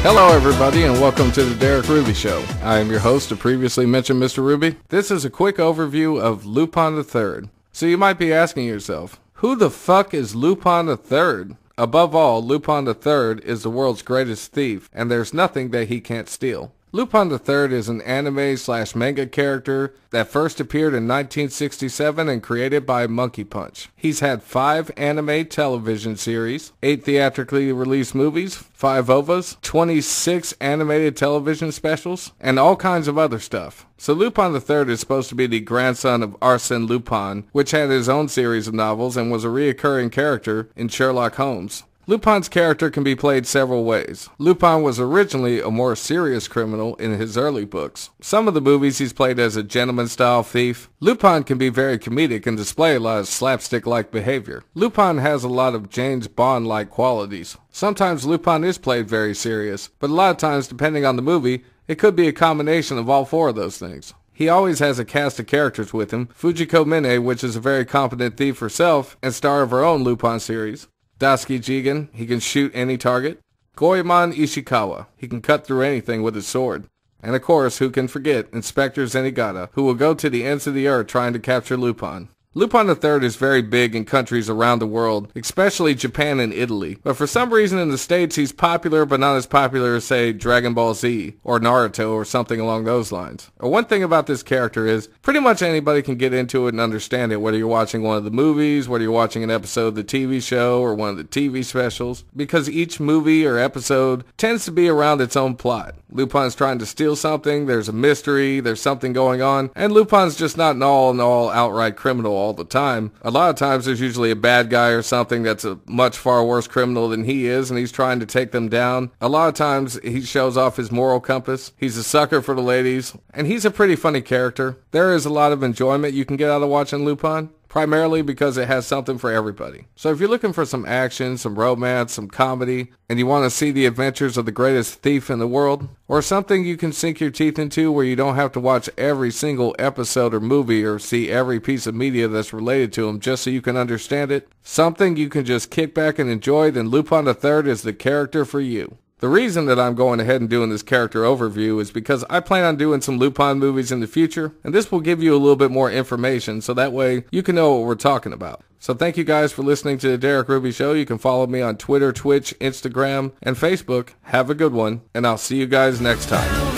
Hello everybody and welcome to the Derek Ruby Show. I am your host, the previously mentioned Mr. Ruby. This is a quick overview of Lupin III. So you might be asking yourself, who the fuck is Lupin III? Above all, Lupin III is the world's greatest thief, and there's nothing that he can't steal. Lupin III is an anime/manga character that first appeared in 1967 and created by Monkey Punch. He's had 5 anime television series, 8 theatrically released movies, 5 OVAs, 26 animated television specials, and all kinds of other stuff. So Lupin III is supposed to be the grandson of Arsène Lupin, which had his own series of novels and was a reoccurring character in Sherlock Holmes. Lupin's character can be played several ways. Lupin was originally a more serious criminal in his early books. Some of the movies he's played as a gentleman-style thief. Lupin can be very comedic and display a lot of slapstick-like behavior. Lupin has a lot of James Bond-like qualities. Sometimes Lupin is played very serious, but a lot of times, depending on the movie, it could be a combination of all 4 of those things. He always has a cast of characters with him. Fujiko Mine, which is a very competent thief herself and star of her own Lupin series. Daisuke Jigen, he can shoot any target. Goemon Ishikawa, he can cut through anything with his sword. And of course, who can forget Inspector Zenigata, who will go to the ends of the earth trying to capture Lupin. Lupin III is very big in countries around the world, especially Japan and Italy. But for some reason in the States he's popular, but not as popular as, say, Dragon Ball Z or Naruto or something along those lines. One thing about this character is pretty much anybody can get into it and understand it, whether you're watching one of the movies, whether you're watching an episode of the TV show or one of the TV specials, because each movie or episode tends to be around its own plot. Lupin's trying to steal something, there's a mystery, there's something going on, and Lupin's just not an all outright criminal all the time. A lot of times there's usually a bad guy or something that's a much far worse criminal than he is, and he's trying to take them down. A lot of times he shows off his moral compass. He's a sucker for the ladies, and he's a pretty funny character. There is a lot of enjoyment you can get out of watching Lupin, primarily because it has something for everybody. So if you're looking for some action, some romance, some comedy, and you want to see the adventures of the greatest thief in the world, or something you can sink your teeth into where you don't have to watch every single episode or movie or see every piece of media that's related to him just so you can understand it, something you can just kick back and enjoy, then Lupin III is the character for you. The reason that I'm going ahead and doing this character overview is because I plan on doing some Lupin movies in the future, and this will give you a little bit more information so that way you can know what we're talking about. So thank you guys for listening to the Derek Ruby Show. You can follow me on Twitter, Twitch, Instagram, and Facebook. Have a good one, and I'll see you guys next time.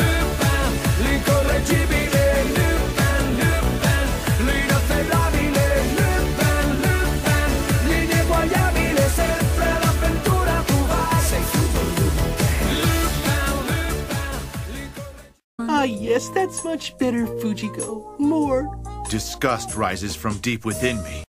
Ah, yes, that's much better, Fujiko. More. Disgust rises from deep within me.